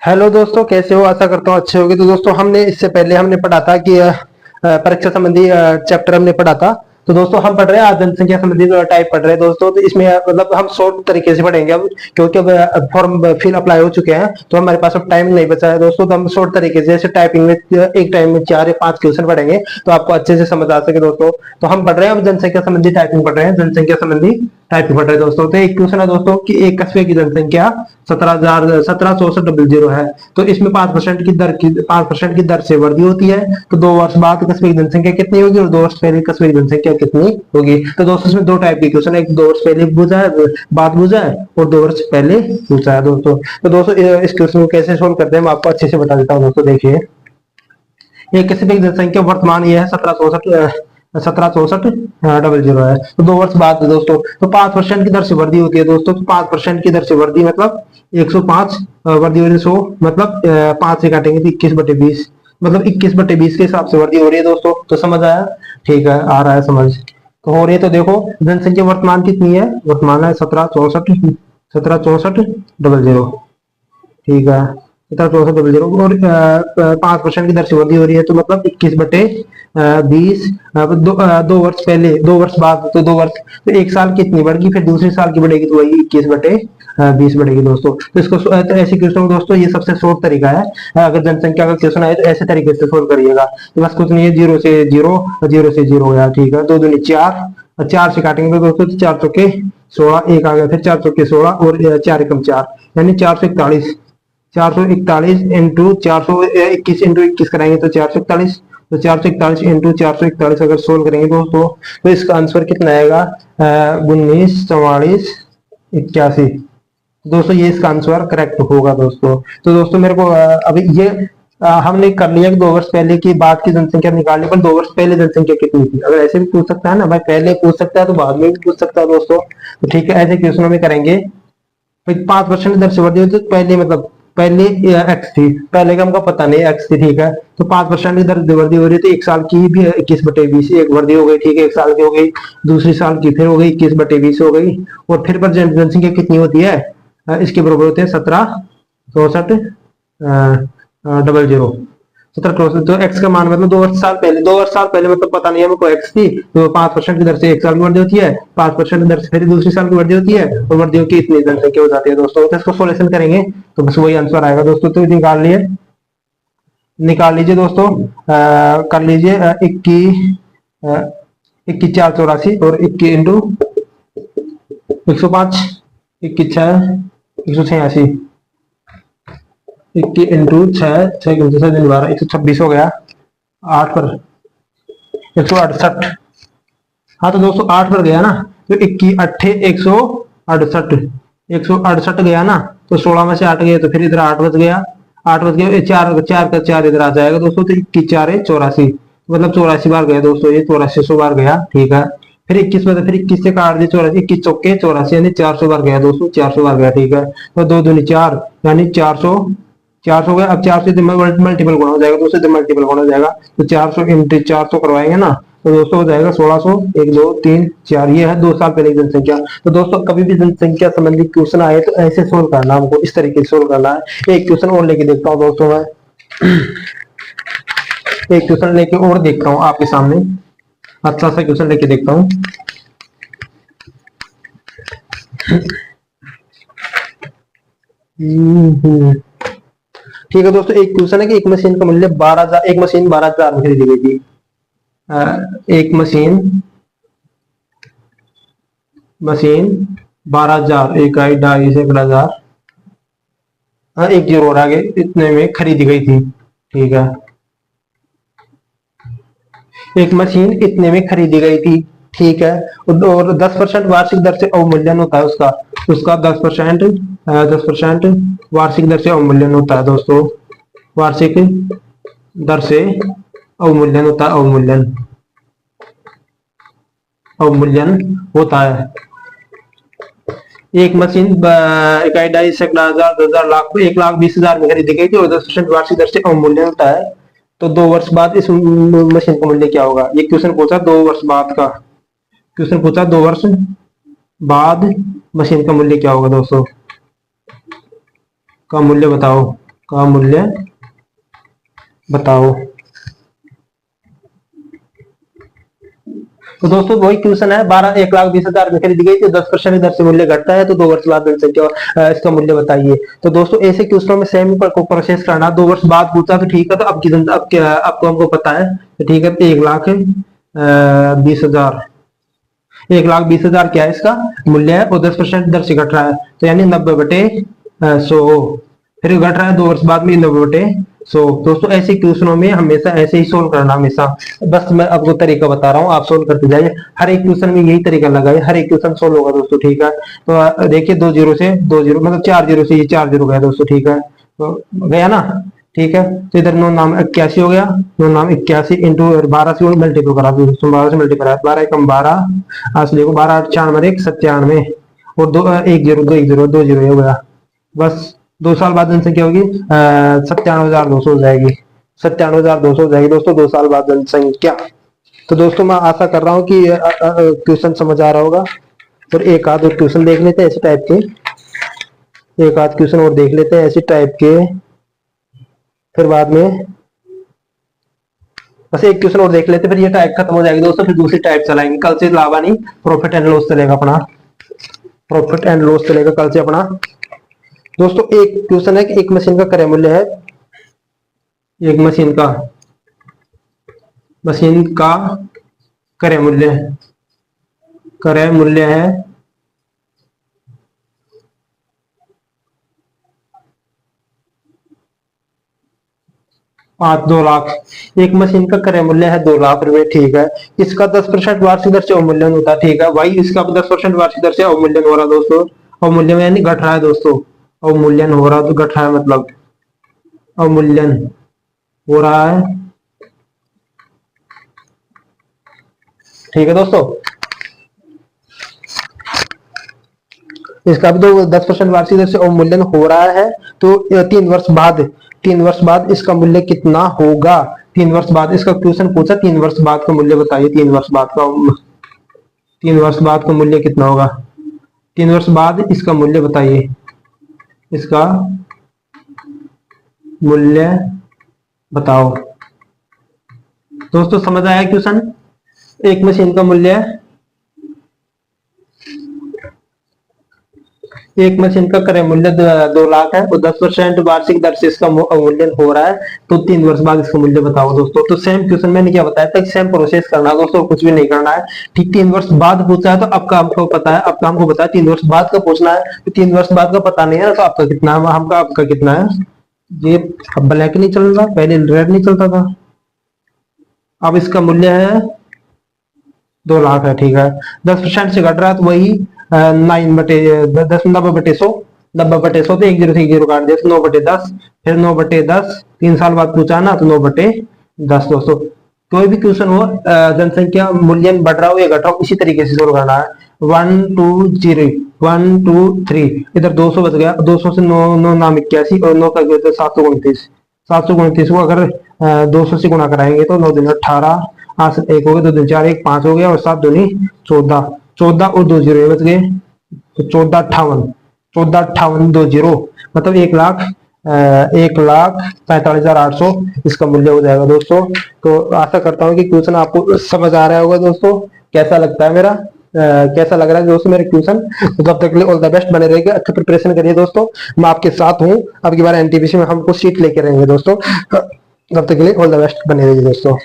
Hello दोस्तों, कैसे हो? आशा करता हूँ अच्छे होगे। तो दोस्तों, हमने इससे पहले हमने पढ़ा था कि परीक्षा संबंधी चैप्टर हमने पढ़ा था। तो दोस्तों, हम पढ़ रहे हैं आज जनसंख्या संबंधी टाइप पढ़ रहे हैं दोस्तों। तो इसमें मतलब हम शॉर्ट तरीके से पढ़ेंगे अब, क्योंकि अब फॉर्म फिल अप्लाई हो चुके हैं तो हमारे पास अब टाइम नहीं बचा है दोस्तों। तो हम शॉर्ट तरीके से, जैसे टाइपिंग में एक टाइम में 4 या 5 क्वेश्चन पढ़ेंगे तो आपको अच्छे से समझ आ सके दोस्तों। तो हम पढ़ रहे हैं अब जनसंख्या संबंधी टाइपिंग पढ़ रहे हैं, जनसंख्या संबंधी टाइपिंग पढ़ रहे हैं दोस्तों। तो एक क्वेश्चन है दोस्तों कि एक कस्बे की जनसंख्या 17,6400 है। तो इसमें 5% की दर से वृद्धि होती है। तो 2 वर्ष बाद कस्बे की जनसंख्या कितनी होगी और 2 वर्ष पहले कस्बे की जनसंख्या कितनी होगी। तो दोस्तों, इसमें दो टाइप के क्वेश्चन है, एक 2 वर्ष पहले पूछा है, बाद पूछा है, और 2 वर्ष पहले पूछा है दोस्तों। तो दोस्तों, इस क्वेश्चन को कैसे सोल्व करते हैं मैं आपको अच्छे से बता देता हूँ दोस्तों। देखिए, एक किसी की जनसंख्या वर्तमान ये है 17,64,000 है। तो 2 वर्ष बाद दोस्तों, तो 5% की दर से वृद्धि होती है दोस्तों। तो 5% की दर से वृद्धि मतलब 105, वृद्धि हो रही है 100, मतलब 5 से काटेंगे तो 21/20, मतलब 21/20 के हिसाब से वृद्धि हो रही है दोस्तों। तो समझ आया? ठीक है, आ रहा है समझ तो हो रही है। तो देखो, जनसंख्या वर्तमान कितनी है? वर्तमान है 17,64,000। ठीक है, 17,64,000 और 5% की दर से वृद्धि हो रही है। तो मतलब 21/20। दो वर्ष पहले, 2 वर्ष बाद, तो 2 वर्ष, तो एक साल कितनी बढ़ेगी, फिर दूसरे साल की बढ़ेगी, तो वही 21/20 बढ़ेगी दोस्तों। तो इसको तो ऐसे क्वेश्चन दोस्तों, ये सबसे शॉर्ट तरीका है। अगर जनसंख्या का क्वेश्चन आए तो ऐसे तरीके से सोल्व करिएगा। तो बस कुछ नहीं है, 0 से 0, 0 से 0 गया। ठीक है, 2 दूनी 4, 4 से काटेंगे तो दोस्तों 4 चौके 16, एक आ गया, फिर 4 चौके 16 और 4 एकम 4, यानी 441। 441 इंटू 421 कराएंगे तो 441। तो 441 इंटू 441 अगर सोल्व करेंगे दोस्तों, तो इसका आंसर कितना आएगा? 19, 44, 81। दोस्तों, ये इसका आंसर करेक्ट होगा दोस्तों। तो दोस्तों, मेरे को अभी ये हमने कर लिया कि 2 वर्ष पहले की बात की जनसंख्या निकालने पर 2 वर्ष पहले जनसंख्या कितनी थी। अगर ऐसे भी पूछ सकता है ना भाई, पहले पूछ सकता है तो बाद में भी पूछ सकता है दोस्तों। तो ठीक है, ऐसे क्वेश्चनों में करेंगे। 5% दर से वृद्धि होती है, तो पहले मतलब पहले एक्स थी, पहले का हमको पता नहीं एक्स थी। ठीक है, तो 5% की दर से वृद्धि हो रही है, तो एक साल की भी 21/20 एक वृद्धि हो गई। ठीक है, एक साल की हो गई, दूसरी साल की फिर हो गई 21/20 हो गई, और फिर पर जनसंख्या कितनी होती है? इसके बराबर होते हैं 17,64,000। 17 तो एक्स का मान मतलब 2 वर्ष साल पहले मतलब पता नहीं हमको एक्स थी। तो 5% की दर से एक साल की वृद्धि होती है, 5% की दर से फिर दूसरी साल की वृद्धि होती है, और वृद्धियों की इतनी जनसंख्या हो जाती है दोस्तों। तो इसको सोल्यूशन करेंगे तो बस वही आंसर आएगा दोस्तों। तो निकाल लीजिए दोस्तों। कर लीजिए 21 4 84 और 21 इंटू 105, 21 6 186, 21 इंटू 6 6 12 126 हो गया। 8 पर 168। हाँ तो दोस्तों, 8 पर गया ना, तो 21 8 168, 168 गया ना, तो 16 में से 8 गए तो फिर इधर 8 बच गया। 8 बच गया, 4 4 का 4 इधर आ जाएगा दोस्तों। तो 21 4 84, मतलब 84 बार गया दोस्तों, ये 8400 बार गया। ठीक है, फिर 21 में, फिर 21 से काट दिया 84, 21 चौके 84, यानी 400 बार गया दोस्तों, 400 बार गया। ठीक है, तो 2 दूनी 4, यानी 400 गया। अब 4 से मल्टीपल गुणा हो जाएगा, 2 से मल्टीपल गुणा हो जाएगा, तो 400 इंटू 400 करवाएंगे ना, तो दोस्तों हो जाएगा 1600। 1 2 3 4, ये है 2 साल पहले की जनसंख्या। तो दोस्तों, कभी भी जनसंख्या संबंधी क्वेश्चन आए तो ऐसे सोल्व करना, हमको इस तरीके से सोल्व करना है। एक क्वेश्चन और लेके देखता हूँ दोस्तों मैं, एक क्वेश्चन लेके और देखता हूँ आपके सामने, अच्छा सा क्वेश्चन लेके देखता हूँ। ठीक है दोस्तों, एक क्वेश्चन है कि एक मशीन का मूल्य 12,000, एक मशीन 12,000 में खरीदी गई थी। एक मशीन 12,000, एक आई ढाई सैकड़ा हजार, हाँ एक जीरो और आगे, इतने में खरीदी गई थी। ठीक है, एक मशीन इतने में खरीदी गई थी। ठीक है, और 10% वार्षिक दर से अवमूल्यन होता है उसका, उसका 10% वार्षिक दर से अवमूल्यन होता है दोस्तों। वार्षिक दर से अवमूल्यन होता है, अवमूल्यन होता है। एक मशीन इकाई ढाई सैकड़ा हजार 10,000 लाख 1,20,000 में खरीदी गई थी और 10% वार्षिक दर से अवमूल्यन होता है। तो 2 वर्ष बाद इस मशीन का मूल्य क्या होगा? ये क्वेश्चन पूछा 2 वर्ष बाद का, क्वेश्चन पूछा 2 वर्ष बाद मशीन का मूल्य क्या होगा दोस्तों, का मूल्य बताओ, का मूल्य बताओ। तो दोस्तों वही क्वेश्चन है, 1,20,000 में खरीदी गई थी, 10% दर से मूल्य घटता है तो 2 वर्ष बाद जनसंख्या इसका मूल्य बताइए। तो दोस्तों ऐसे क्वेश्चनों में सेम को प्रोसेस करना, 2 वर्ष बाद पूछा तो ठीक है, तो अब हमको पता है तो ठीक है, 1,20,000, 1,20,000 क्या है इसका मूल्य है, और 10% दर से घट रहा है, तो यानी 90/100, फिर घट रहा है 2 वर्ष बाद में 90/100। दोस्तों ऐसे क्वेश्चनों में हमेशा ऐसे ही सोल्व करना, हमेशा बस मैं आपको तरीका बता रहा हूँ, आप सोल्व करते जाइए, हर एक क्वेश्चन में यही तरीका लगाइए, हर एक क्वेश्चन सोल्व होगा दोस्तों, ठीक है। तो देखिए 2 0 से 2 0 मतलब 4 0 से ये 4 0 गया दोस्तों, ठीक है, तो गया ना, ठीक है। तो इधर 9 नाम 81 हो गया, 9 नाम 81 इंटू 12 से मल्टीपल करा दो दोस्तों, 12 से मल्टीपल करा, 12 एकम 12, आज देखो 12 8 94 97, और 2 1 0 2 1 0 2 0 हो गया। बस 2 साल बाद जनसंख्या होगी 97,200 हो जाएगी, 97,200 हो जाएगी दोस्तों 2 साल बाद जनसंख्या। तो दोस्तों मैं आशा कर रहा हूँ कि क्वेश्चन समझ आ रहा होगा, और एक आध और क्वेश्चन देख लेते हैं ऐसे टाइप के, एक आध क्वेश्चन और देख लेते हैं ऐसे टाइप के, फिर बाद में बस एक क्वेश्चन और देख लेते, फिर ये टाइप खत्म हो जाएगी दोस्तों, फिर दूसरी टाइप चलाएंगे, कल से लावा नहीं प्रॉफिट एंड लॉस चलेगा अपना, प्रॉफिट एंड लॉस चलेगा कल से अपना। दोस्तों एक क्वेश्चन है कि एक मशीन का क्रय मूल्य है, एक मशीन का क्रय मूल्य है 2 लाख, एक मशीन का क्रय मूल्य है 2 लाख रुपए, ठीक है। इसका 10% वार्षिक दर से अवमूल्यन होता है, ठीक है भाई, इसका 10% वार्षिक दर से अवमूल्यन हो रहा है दोस्तों, अवमूल्यन यानी घट रहा है दोस्तों, अवमूल्यन हो रहा है तो घट रहा है, मतलब अवमूल्यन हो रहा है, ठीक है दोस्तों। इसका भी तो 10% वार्षिक दर से अवमूल्यन हो रहा है, तो 3 वर्ष बाद इसका मूल्य कितना होगा, 3 वर्ष बाद इसका क्वेश्चन पूछा, 3 वर्ष बाद का मूल्य बताइए, 3 वर्ष बाद का मूल्य कितना होगा, 3 वर्ष बाद इसका मूल्य बताइए, इसका मूल्य बताओ। दोस्तों समझ आया क्वेश्चन, एक मशीन का मूल्य, एक मशीन का क्रय मूल्य 2 लाख है, और 10% वार्षिक दर से इसका अवमूल्यन हो रहा है, तो 3 वर्ष बाद इसका मूल्य बताओ दोस्तों। तो सेम क्वेश्चन मैंने क्या बताया था, सेम प्रोसेस करना है दोस्तों, कुछ भी नहीं करना है, ठीक। 3 वर्ष बाद पूछा है तो आपका हमको पता है, आपका हमको पता है 3 वर्ष बाद का पूछना है, तो 3 वर्ष बाद का पता नहीं है ना, तो आपका कितना है, हमका आपका कितना है, ये अब ब्लैक नहीं चल रहा, पहले रेड नहीं चलता था, अब इसका मूल्य है 2 लाख है, ठीक है। 10% से घट रहा है तो वही 9/10 90/100, 90/100 तो 1 0 से 1 0 काट दिया, तो 9/10, फिर 9/10, 3 साल बाद पूछा ना तो 9/10 दोस्तों। कोई भी क्वेश्चन हो, जनसंख्या मूल्यन बढ़ रहा हो या घट रहा हो, इसी तरीके से सोल्व करना है। 1 2 0 1 2 3, इधर 200 बच गया, 200 से 9 नाम 81, और 9 का 729, 729 को अगर 200 से गुणा कराएंगे तो 9 दिन 18, 8 1 हो गया, 2 दिन 4 1 5 हो गया, और 7 दूनी 14, 14 और 2 0 बच गए, तो 1458 2 0, मतलब 1,45,800 इसका मूल्य हो जाएगा दोस्तों। तो आशा करता हूँ कि क्वेश्चन आपको समझ आ रहा होगा दोस्तों, कैसा लगता है मेरा, कैसा लग रहा है दोस्तों मेरे क्वेश्चन। तो तब तक के लिए ऑल द बेस्ट, बने रहेगा, अच्छा प्रिपरेशन करिए दोस्तों, मैं आपके साथ हूँ, अब की बार एनटीपीसी में हमको सीट लेके रहेंगे दोस्तों, तब तक के लिए ऑल द बेस्ट, बने रहिए दोस्तों।